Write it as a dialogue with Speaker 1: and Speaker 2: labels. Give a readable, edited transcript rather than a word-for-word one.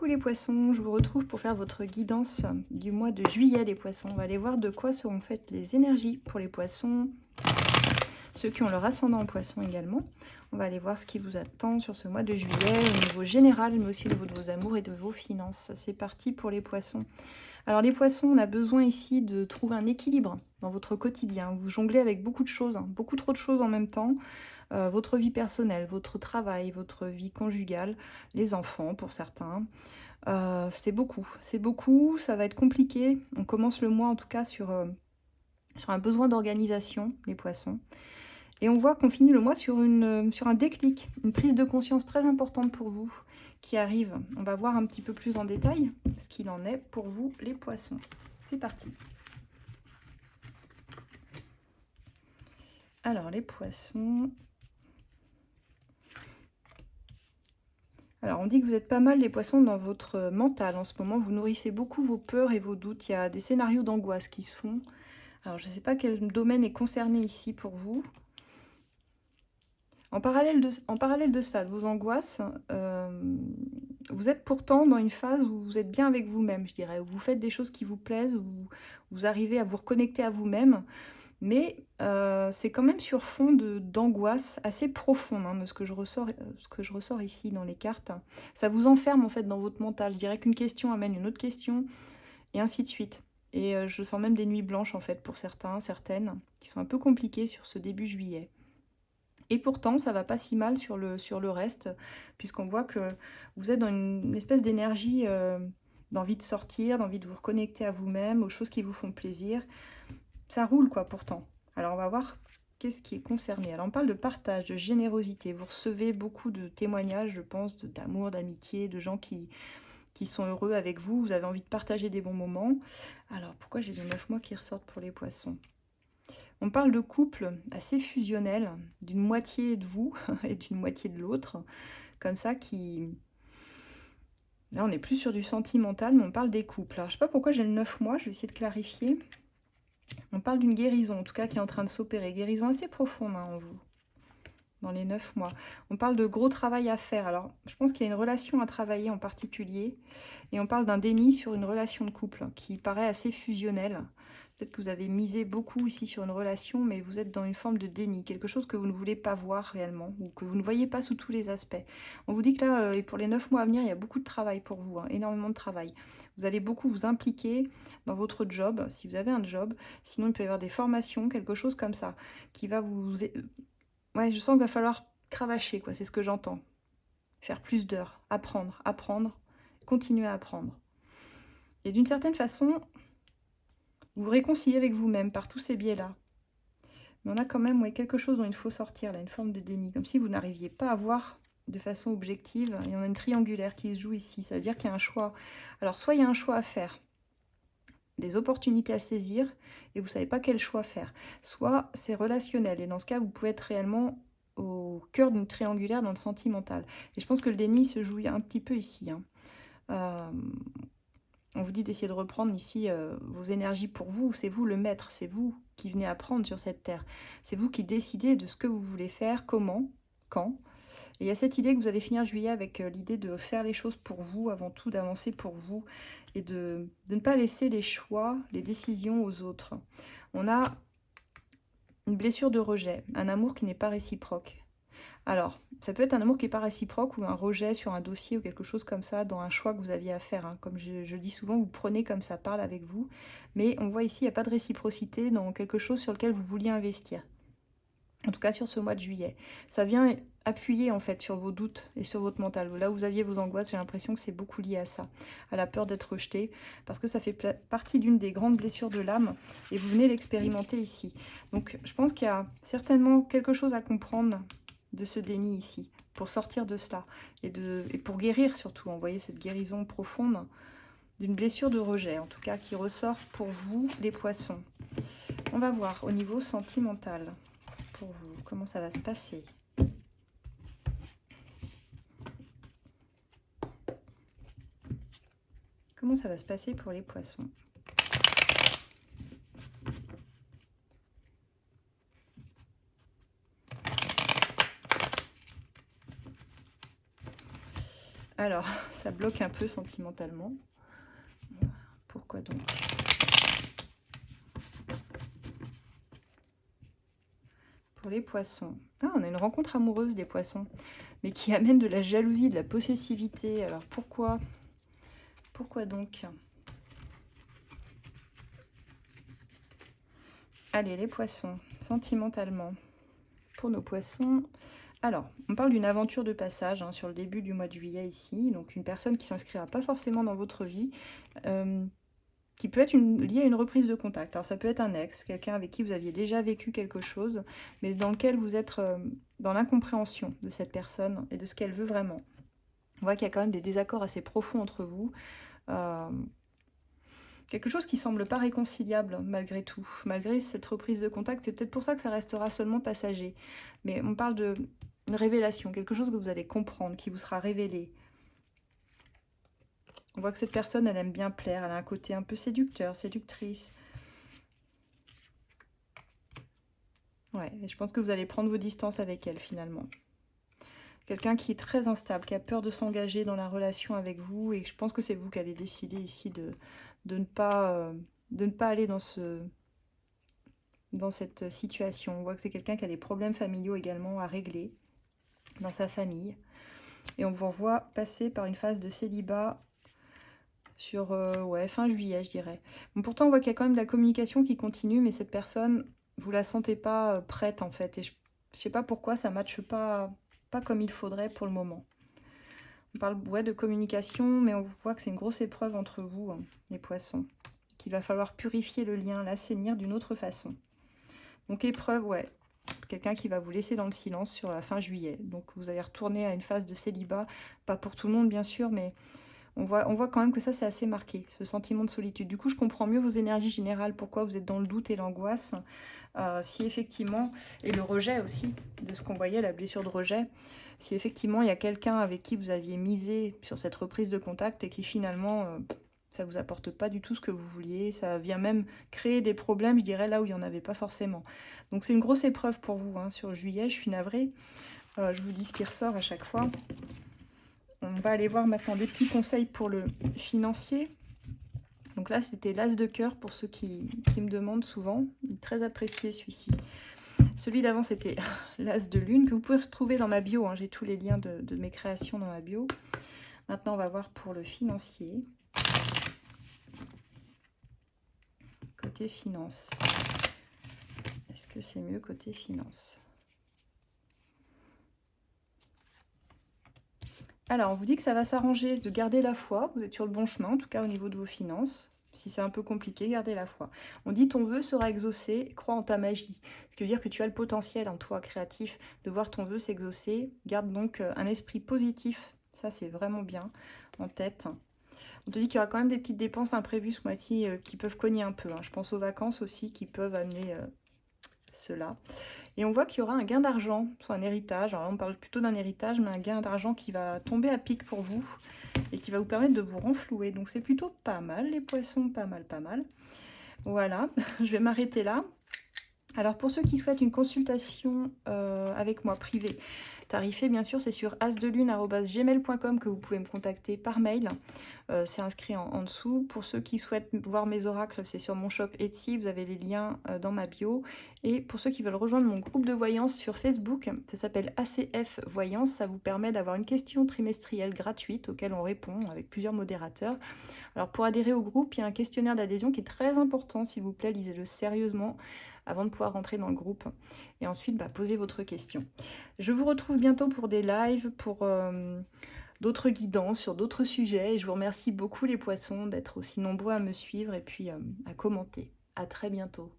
Speaker 1: les poissons, je vous retrouve pour faire votre guidance du mois de juillet les poissons. On va aller voir de quoi seront faites les énergies pour les poissons, ceux qui ont leur ascendant en poisson également. On va aller voir ce qui vous attend sur ce mois de juillet au niveau général, mais aussi au niveau de vos amours et de vos finances. C'est parti pour les poissons. Alors les poissons, on a besoin ici de trouver un équilibre dans votre quotidien. Vous jonglez avec beaucoup de choses, beaucoup trop de choses en même temps. Votre vie personnelle, votre travail, votre vie conjugale, les enfants pour certains. C'est beaucoup, ça va être compliqué. On commence le mois en tout cas sur un besoin d'organisation, les poissons. Et on voit qu'on finit le mois sur un déclic, une prise de conscience très importante pour vous qui arrive. On va voir un petit peu plus en détail ce qu'il en est pour vous les poissons. C'est parti. Alors les poissons... Alors on dit que vous êtes pas mal les poissons dans votre mental en ce moment. Vous nourrissez beaucoup vos peurs et vos doutes. Il y a des scénarios d'angoisse qui se font. Alors je ne sais pas quel domaine est concerné ici pour vous. En parallèle de ça, de vos angoisses, vous êtes pourtant dans une phase où vous êtes bien avec vous-même, je dirais, où vous faites des choses qui vous plaisent, où vous arrivez à vous reconnecter à vous-même, mais c'est quand même sur fond d'angoisse assez profonde, de ce que je ressors ici dans les cartes. Ça vous enferme en fait dans votre mental. Je dirais qu'une question amène une autre question, et ainsi de suite. Et je sens même des nuits blanches en fait pour certains, certaines, qui sont un peu compliquées sur ce début juillet. Et pourtant, ça va pas si mal sur le reste, puisqu'on voit que vous êtes dans une espèce d'énergie, d'envie de sortir, d'envie de vous reconnecter à vous-même, aux choses qui vous font plaisir. Ça roule quoi pourtant. Alors on va voir qu'est-ce qui est concerné. Alors on parle de partage, de générosité. Vous recevez beaucoup de témoignages, je pense, d'amour, d'amitié, de gens qui sont heureux avec vous. Vous avez envie de partager des bons moments. Alors pourquoi j'ai les 9 mois qui ressortent pour les poissons ? On parle de couple assez fusionnel, d'une moitié de vous et d'une moitié de l'autre, comme ça qui... Là, on n'est plus sur du sentimental, mais on parle des couples. Alors, je ne sais pas pourquoi j'ai le 9 mois, je vais essayer de clarifier. On parle d'une guérison, en tout cas, qui est en train de s'opérer. Guérison assez profonde en vous, dans les 9 mois. On parle de gros travail à faire. Alors, je pense qu'il y a une relation à travailler en particulier. Et on parle d'un déni sur une relation de couple qui paraît assez fusionnelle. Peut-être que vous avez misé beaucoup ici sur une relation, mais vous êtes dans une forme de déni, quelque chose que vous ne voulez pas voir réellement, ou que vous ne voyez pas sous tous les aspects. On vous dit que là, et pour les 9 mois à venir, il y a beaucoup de travail pour vous, énormément de travail. Vous allez beaucoup vous impliquer dans votre job, si vous avez un job. Sinon, il peut y avoir des formations, quelque chose comme ça, qui va vous... Ouais, je sens qu'il va falloir cravacher, quoi, c'est ce que j'entends. Faire plus d'heures, apprendre, continuer à apprendre. Et d'une certaine façon... vous vous réconciliez avec vous-même par tous ces biais-là. Mais on a quand même quelque chose dont il faut sortir, là, une forme de déni. Comme si vous n'arriviez pas à voir de façon objective. Et on a une triangulaire qui se joue ici. Ça veut dire qu'il y a un choix. Alors, soit il y a un choix à faire, des opportunités à saisir, et vous ne savez pas quel choix faire. Soit c'est relationnel. Et dans ce cas, vous pouvez être réellement au cœur d'une triangulaire dans le sentimental. Et je pense que le déni se joue un petit peu ici. On vous dit d'essayer de reprendre ici vos énergies pour vous. C'est vous le maître, c'est vous qui venez apprendre sur cette terre. C'est vous qui décidez de ce que vous voulez faire, comment, quand. Et il y a cette idée que vous allez finir juillet avec l'idée de faire les choses pour vous, avant tout d'avancer pour vous, et de ne pas laisser les choix, les décisions aux autres. On a une blessure de rejet, un amour qui n'est pas réciproque. Alors, ça peut être un amour qui n'est pas réciproque ou un rejet sur un dossier ou quelque chose comme ça dans un choix que vous aviez à faire. Comme je dis souvent, vous prenez comme ça parle avec vous. Mais on voit ici, il n'y a pas de réciprocité dans quelque chose sur lequel vous vouliez investir. En tout cas, sur ce mois de juillet. Ça vient appuyer en fait sur vos doutes et sur votre mental. Là où vous aviez vos angoisses, j'ai l'impression que c'est beaucoup lié à ça, à la peur d'être rejeté, parce que ça fait partie d'une des grandes blessures de l'âme et vous venez l'expérimenter ici. Donc, je pense qu'il y a certainement quelque chose à comprendre de ce déni ici, pour sortir de cela, et pour guérir surtout, envoyer cette guérison profonde d'une blessure de rejet, en tout cas qui ressort pour vous les poissons. On va voir au niveau sentimental, pour vous, comment ça va se passer. Comment ça va se passer pour les poissons ? Alors, ça bloque un peu sentimentalement. Pourquoi donc? Pour les poissons. Ah, on a une rencontre amoureuse des poissons, mais qui amène de la jalousie, de la possessivité. Alors pourquoi? Pourquoi donc? Allez, les poissons, sentimentalement. Pour nos poissons, alors, on parle d'une aventure de passage hein, sur le début du mois de juillet ici. Donc une personne qui s'inscrira pas forcément dans votre vie, qui peut être liée à une reprise de contact. Alors ça peut être un ex, quelqu'un avec qui vous aviez déjà vécu quelque chose, mais dans lequel vous êtes dans l'incompréhension de cette personne et de ce qu'elle veut vraiment. On voit qu'il y a quand même des désaccords assez profonds entre vous. Quelque chose qui semble pas réconciliable malgré tout. Malgré cette reprise de contact, c'est peut-être pour ça que ça restera seulement passager. Mais on parle de révélation, quelque chose que vous allez comprendre, qui vous sera révélé. On voit que cette personne, elle aime bien plaire, elle a un côté un peu séducteur, séductrice. Ouais, et je pense que vous allez prendre vos distances avec elle finalement. Quelqu'un qui est très instable, qui a peur de s'engager dans la relation avec vous, et je pense que c'est vous qui allez décider ici de ne pas aller dans cette situation. On voit que c'est quelqu'un qui a des problèmes familiaux également à régler dans sa famille. Et on vous voit passer par une phase de célibat sur ouais, fin juillet, je dirais. Bon, pourtant, on voit qu'il y a quand même de la communication qui continue, mais cette personne, vous la sentez pas prête, en fait. Et je sais pas pourquoi, ça ne matche pas comme il faudrait pour le moment. On parle ouais, de communication, mais on voit que c'est une grosse épreuve entre vous, hein, les poissons. Qu'il va falloir purifier le lien, l'assainir d'une autre façon. Donc épreuve, ouais. Quelqu'un qui va vous laisser dans le silence sur la fin juillet. Donc vous allez retourner à une phase de célibat. Pas pour tout le monde, bien sûr, mais on voit quand même que ça, c'est assez marqué, ce sentiment de solitude. Du coup, je comprends mieux vos énergies générales, pourquoi vous êtes dans le doute et l'angoisse. Si effectivement, et le rejet aussi, de ce qu'on voyait, la blessure de rejet, si effectivement, il y a quelqu'un avec qui vous aviez misé sur cette reprise de contact et qui finalement, ça ne vous apporte pas du tout ce que vous vouliez, ça vient même créer des problèmes, je dirais, là où il n'y en avait pas forcément. Donc c'est une grosse épreuve pour vous, hein, sur juillet, je suis navrée. Je vous dis ce qui ressort à chaque fois. On va aller voir maintenant des petits conseils pour le financier. Donc là, c'était l'as de cœur pour ceux qui me demandent souvent. Très apprécié celui-ci. Celui d'avant, c'était l'as de lune que vous pouvez retrouver dans ma bio. Hein. J'ai tous les liens de mes créations dans ma bio. Maintenant, on va voir pour le financier. Côté finance. Est-ce que c'est mieux côté finance ? Alors, on vous dit que ça va s'arranger de garder la foi. Vous êtes sur le bon chemin, en tout cas au niveau de vos finances. Si c'est un peu compliqué, gardez la foi. On dit ton vœu sera exaucé, crois en ta magie. Ce qui veut dire que tu as le potentiel en toi créatif de voir ton vœu s'exaucer. Garde donc un esprit positif. Ça, c'est vraiment bien en tête. On te dit qu'il y aura quand même des petites dépenses imprévues ce mois-ci qui peuvent cogner un peu. Hein. Je pense aux vacances aussi qui peuvent amener cela. Et on voit qu'il y aura un gain d'argent, soit un héritage. Alors là, on parle plutôt d'un héritage, mais un gain d'argent qui va tomber à pic pour vous et qui va vous permettre de vous renflouer. Donc c'est plutôt pas mal, les poissons, pas mal, pas mal. Voilà, je vais m'arrêter là. Alors pour ceux qui souhaitent une consultation avec moi privée, tarifée bien sûr, c'est sur asdelune@gmail.com que vous pouvez me contacter par mail. C'est inscrit en dessous. Pour ceux qui souhaitent voir mes oracles, c'est sur mon shop Etsy, vous avez les liens dans ma bio. Et pour ceux qui veulent rejoindre mon groupe de voyance sur Facebook, ça s'appelle ACF Voyance, ça vous permet d'avoir une question trimestrielle gratuite auquel on répond avec plusieurs modérateurs. Alors pour adhérer au groupe, il y a un questionnaire d'adhésion qui est très important, s'il vous plaît, lisez-le sérieusement avant de pouvoir rentrer dans le groupe. Et ensuite, posez votre question. Je vous retrouve bientôt pour des lives, pour d'autres guidances sur d'autres sujets. Et je vous remercie beaucoup les poissons d'être aussi nombreux à me suivre et puis à commenter. À très bientôt.